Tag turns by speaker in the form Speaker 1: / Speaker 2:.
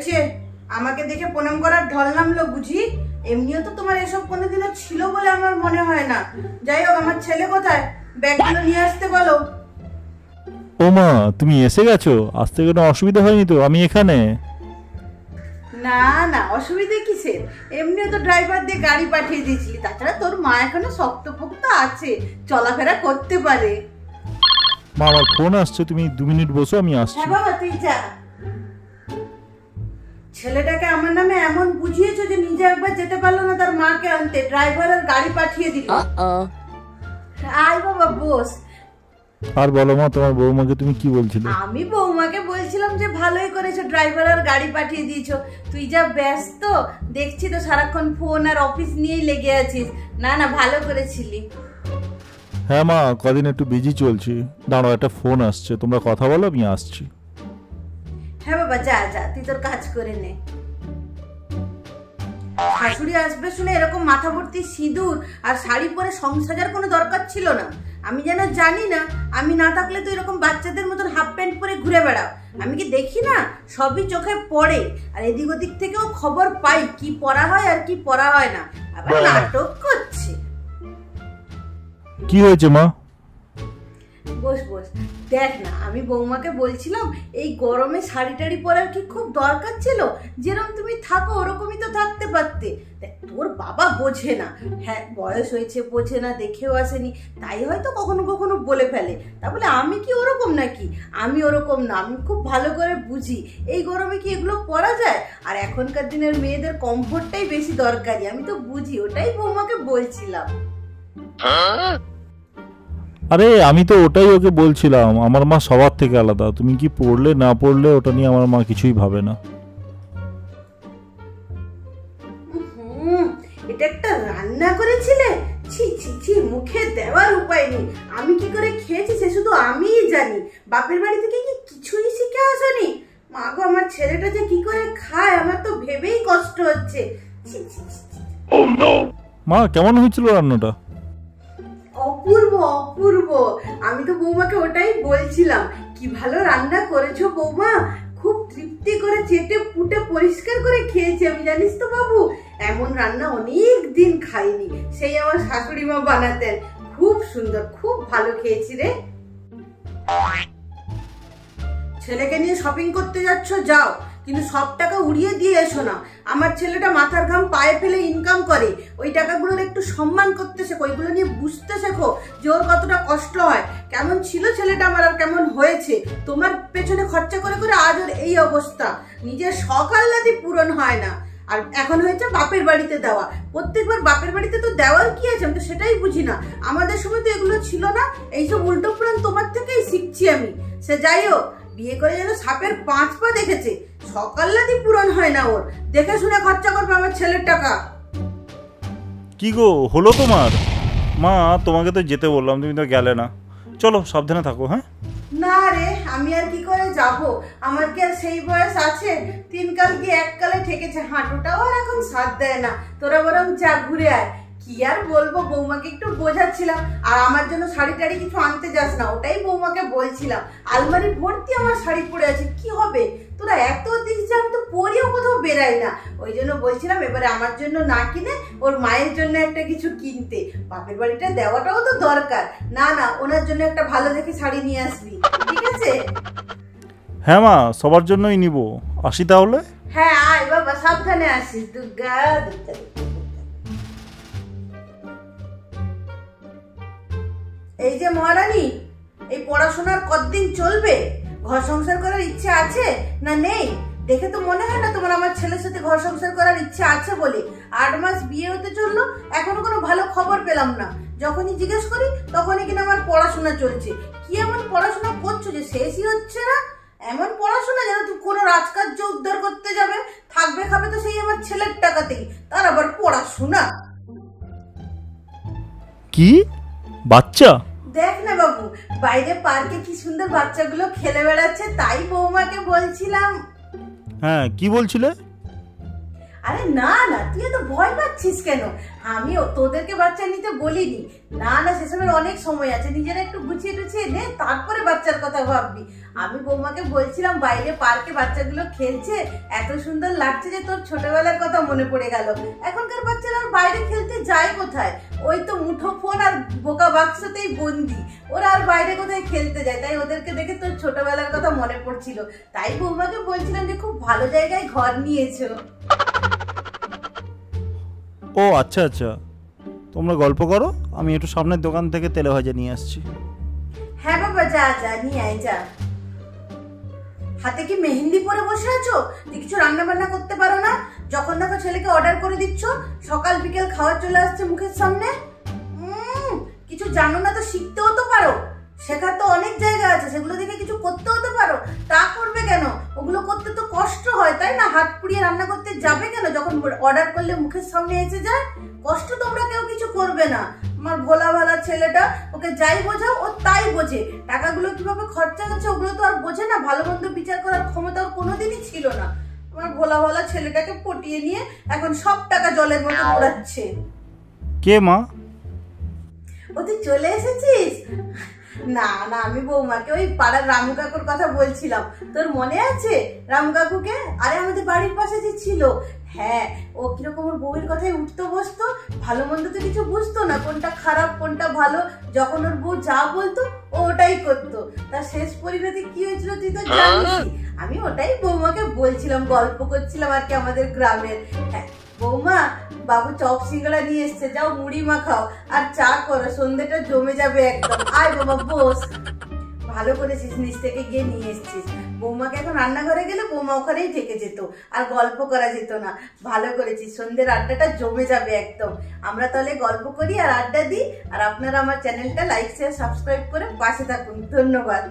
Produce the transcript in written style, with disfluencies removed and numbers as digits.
Speaker 1: হয়েছে, আমাকে দেখে প্রণাম করার ঢল নামলো বুঝি? এমনিও তো তোমার এসব কোনোদিনও ছিল বলে আমার মনে হয় না। যাই হোক, আমার ছেলে কোথায়? ব্যাগগুলো নিয়ে আসতে বলো।
Speaker 2: ও মা, তুমি এসে গেছো? আসতে কোনো অসুবিধা হয়নি তো? আমি এখানে।
Speaker 1: না না, অসুবিধে কিসের? এমনিও তো ড্রাইভার দিয়ে গাড়ি পাঠিয়ে দিয়েছিলি। তাছাড়া তোর মা এখনো শক্তপোক্ত আছে, চলাফেরা করতে পারে।
Speaker 2: মা, আমার ফোন আসছে, তুমি 2 মিনিট বসো, আমি আসছি।
Speaker 1: হ্যাঁ বাবা, তুই যা। ছেলেটাকে আমার নামে এমন বুঝিয়েছো যে নিজে একবার যেতে পারলো না তার মাকে আনতে, ড্রাইভার আর গাড়ি পাঠিয়ে দিল। আয় বাবা, বস।
Speaker 2: আর বলো মা, তোমার বৌমাকে তুমি কি বলছিলে?
Speaker 1: আমি বৌমাকে বলছিলাম যে ভালোই করেছো, ড্রাইভার আর গাড়ি পাঠিয়ে দিয়েছো। তুই যা ব্যস্ত দেখছি তো, সারাক্ষণ ফোন আর অফিস নিয়েই লেগে আছিস। না না, ভালো করেছিলি।
Speaker 2: হ্যাঁ মা, কদিন একটু বিজি চলছি। দাঁড়াও, একটা ফোন আসছে, তোমরা কথা বলো, আমি আসছি।
Speaker 1: হ্যাঁ বাবা, যা যা, তুই তোর কাজ করে নে। শাশুড়ি আসবে শুনে এরকম মাথা ভর্তি সিঁদুর আর শাড়ি পরে সংসারের কোনো দরকার ছিল না। আমি যেন জানি না, আমি না থাকলে তো এরকম বাচ্চাদের মতন হাফ প্যান্ট পরে ঘুরে বেড়াও। আমি কি দেখি না? সবই চোখে পড়ে, আর এদিক ওদিক থেকেও খবর পাই কি পড়া হয় আর কি পড়া হয় না। আবার নাটক করছে।
Speaker 2: কি হয়েছে মা?
Speaker 1: বস বস, দেখ না, আমি বৌমাকে বলছিলাম এই গরমে শাড়ি টাড়ি পরার কি খুব দরকার ছিল? যেরকম তুমি থাকো ওরকমই তো থাকতে পারতে। দেখ, তোর বাবা বোঝে না। হ্যাঁ, বয়স হয়েছে, বোঝে না, দেখেও আসেনি, তাই হয়তো কখনো কখনো বলে ফেলে। তা বলে আমি কি ওরকম নাকি? আমি ওরকম না, আমি খুব ভালো করে বুঝি এই গরমে কি এগুলো পরা যায়। আর এখনকার দিনের মেয়েদের কমফোর্টটাই বেশি দরকারি, আমি তো বুঝি, ওটাই বৌমাকে বলছিলাম।
Speaker 2: আরে আমি তো ওটাই ওকে বলছিলাম, আমার মা সবার থেকে আলাদা। তুমি কি পড়লে না পড়লে ওটা নিয়ে আমার মা কিছুই ভাবে না।
Speaker 1: এটা একটা রান্না করেছিলে? ছি ছি ছি, মুখে দেওয়ার উপায় নেই। আমি কি করে খেয়েছি সে শুধু আমিই জানি। বাপের বাড়ি থেকে কি কিছুই শিখে আসনি? মা গো, আমার ছেলেটা যে কি করে খায় আমার তো ভেবেই কষ্ট হচ্ছে। ছি ছি ছি।
Speaker 2: মা, কেমন হয়েছিল রান্নাটা?
Speaker 1: অপূর্ব অপূর্ব। আমি তো বৌমাকে ওটাই বলছিলাম, কি ভালো রান্না করেছো বৌমা। খুব তৃপ্তি করে চেটে পুটে পরিষ্কার করে খেয়েছি আমি, জানিস তো বাবু। এমন রান্না অনেক দিন খাইনি, সেই আমার শাশুড়ি মা বানাতেন। খুব সুন্দর, খুব ভালো খেয়েছি রে। ছেলেকে নিয়ে শপিং করতে যাচ্ছ, যাও, কিন্তু সব টাকা উড়িয়ে দিয়ে এসো না। আমার ছেলেটা মাথার ঘাম পায়ে ফেলে ইনকাম করে, ওই টাকাগুলোর একটু সম্মান করতে শেখো, ওইগুলো নিয়ে বুঝতে শেখো যে ওর কতটা কষ্ট হয়। কেমন ছিল ছেলেটা আমার আর কেমন হয়েছে, তোমার পেছনে খরচা করে করে আজ ওর এই অবস্থা। নিজের শখ আহ্লাদই পূরণ হয় না, আর এখন হয়েছে বাপের বাড়িতে দেওয়া। প্রত্যেকবার বাপের বাড়িতে তো দেওয়ার কি আছে, আমি তো সেটাই বুঝি না। আমাদের সময় তো এগুলো ছিল না। এইসব উল্টো পুরাণ তোমার থেকেই শিখছি আমি। সে যাই হোক, বিয়ে করে যেন সাপের 5 পা দেখেছে, সকাল্লাদি পূরণ হয় না ওর। দেখে শুনে খরচা করবে আমার ছেলের টাকা।
Speaker 2: কি গো, হলো তোমার? মা, তোমাকে তো যেতে বললাম, তুমি তো গেলে না। চলো, সাবধানে থাকো। হ্যাঁ
Speaker 1: না রে, আমি আর কি করে যাব? আমার কি আর সেই বয়স আছে? 3 কাল কি 1 কালে ঠেকেছে, হাঁটুটাও আর এখন সাথ দেয় না। তোরা বরং যা, ঘুরে আয়। কি আর বলবো, বৌমাকে একটু বোঝাচ্ছিলাম। আর আমার জন্য শাড়ি টাড়ি কিছু আনতে যাস না, ওটাই বৌমাকে বলছিলাম। আলমারি ভর্তি আমার শাড়ি পরে আছে, কি হবে? তোরা এত দিস যে আমি তো পরিও কোথাও বেরাই না। ওই জন্য বলছিলাম এবারে আমার জন্য না কিনে ওর মায়ের জন্য একটা কিছু কিনতে। বাপের বাড়িটা দেওয়াটাও তো দরকার। না না, ওনার জন্য একটা ভালো দেখে শাড়ি নিয়ে আসবি, ঠিক আছে?
Speaker 2: হ্যাঁ মা, সবার জন্যই নিব। আসি তাহলে।
Speaker 1: হ্যাঁ, আয় বাবা, সাবধানে আসিস। দুর্গা দুর্গা। এই যে মহারানী, এই পড়াশোনার কতদিন চলবে? ঘর সংসার করার ইচ্ছে আছে না নেই? দেখে তো মনে হয় না তোমার আমার ছেলের সাথে ঘর সংসার করার ইচ্ছে আছে বলে। 8 মাস বিয়ে হতে চললো, এখনো কোনো ভালো খবর পেলাম না। যখনই জিজ্ঞেস করি তখনই কিনা আমার পড়াশোনা চলছে। কি এমন পড়াশোনা করছো যে শেষই হচ্ছে না? এমন পড়াশোনা যেন তুমি কোনো রাজকার্য উদ্ধার করতে যাবে, থাকবে খাবে তো সেই আমার ছেলের টাকাতেই, তার আবার পড়াশোনা।
Speaker 2: কি বাচ্চা?
Speaker 1: দেখ না বাবু, বাইরে পার্কে কি সুন্দর বাচ্চাগুলো খেলে বেড়াচ্ছে, তাই বৌমাকে বলছিলাম।
Speaker 2: হ্যাঁ, কি বলছিলে?
Speaker 1: আরে না না, তুই এত ভয় পাচ্ছিস কেন? আমি তোদেরকে বাচ্চা নিতে বলিনি। না না, সেসবের অনেক সময় আছে, নিজেরা একটু গুছিয়ে টুছিয়ে নে, তারপরে বাচ্চার কথা ভাববি। আমি বৌমাকে বলছিলাম বাইরে পার্কে বাচ্চাগুলো খেলছে, এত সুন্দর লাগছে যে তোর ছোটবেলার কথা মনে পড়ে গেল। এখনকার বাচ্চারা আর বাইরে খেলতে যায় কোথায়? ওই তো মুঠো ফোন আর বোকা বাক্সতেই বন্দি, ওরা আর বাইরে কোথায় খেলতে যায়? তাই ওদেরকে দেখে তোর ছোটবেলার কথা মনে পড়ছিল, তাই বৌমাকে বলছিলাম যে খুব ভালো জায়গায় ঘর নিয়েছো।
Speaker 2: ও আচ্ছা আচ্ছা, তোমরা গল্প করো, আমি একটু সামনের দোকান থেকে তেলে ভাজা নিয়ে আসছি।
Speaker 1: হ্যাঁ বাবা, যা যা নিয়ে আয় যা। হাতে কি মেহেন্দি পরে বসে আছো? কিছু রান্না বান্না করতে পারো না? যখন দেখো ছেলেকে অর্ডার করে দিচ্ছ, সকাল বিকেল খাওয়া চলে আসছে মুখের সামনে। কিছু জানো না তো শিখতেও তো পারো, শেখার তো অনেক জায়গা আছে, সেগুলো দেখে কিছু করতেও তো পারো। তা করবে কেন? ওগুলো করতে তো কষ্ট হয়, তাই না? হাত পুড়িয়ে রান্না করতে যাবে কেন? যখন অর্ডার করলে মুখের সামনে এসে যায়, কষ্ট তোমরা কেউ কিছু করবে না। আমার ভোলা ভালা ছেলেটা, ওকে যাই বোঝাও ও তাই বোঝে। টাকাগুলো কিভাবে খরচা হচ্ছে ওগুলো তো আর বোঝে না, ভালো মন্দ বিচার করার ক্ষমতা ওর কোনোদিনই ছিল না। আমার ভোলা ভালা ছেলেটাকে পটিয়ে নিয়ে এখন সব টাকা জলের মতো উড়াচ্ছে।
Speaker 2: কে মা?
Speaker 1: ও তুই চলে এসেছিস? না না, আমি বৌমাকে ওই পাড়ার রামু কাকুর কথা বলছিলাম। তোর মনে আছে রামু কাকুকে? আরে আমাদের বাড়ির পাশে যে ছিল। হ্যাঁ, ও কিরকম ওর বউয়ের কথায় উঠতো বসতো, ভালো মন্দ তো কিছু বুঝতো না, কোনটা খারাপ কোনটা ভালো। যখন ওর বউ যা বলতো ও ওটাই করতো। তার শেষ পরিণতি কি হয়েছিল তুই তো জানিস। আমি ওটাই বৌমাকে বলছিলাম, গল্প করছিলাম আর কি আমাদের গ্রামের। হ্যাঁ বৌমা, বাবু চপ সিঙ্গাড়া নিয়ে এসছে, যাও মুড়ি মাখাও আর চা করো, সন্ধ্যেটা জমে যাবে একদম। আয় বাবা বস। ভালো করেছিস, নিচ থেকে গিয়ে নিয়ে এসছিস। বৌমাকে এখন রান্নাঘরে গেলে বৌমা ওখানেই থেকে যেত, আর গল্প করা যেত না। ভালো করেছিস, সন্ধ্যের আড্ডাটা জমে যাবে একদম। আমরা তাহলে গল্প করি আর আড্ডা দিই, আর আপনারা আমার চ্যানেলটা লাইক শেয়ার সাবস্ক্রাইব করে পাশে থাকুন। ধন্যবাদ।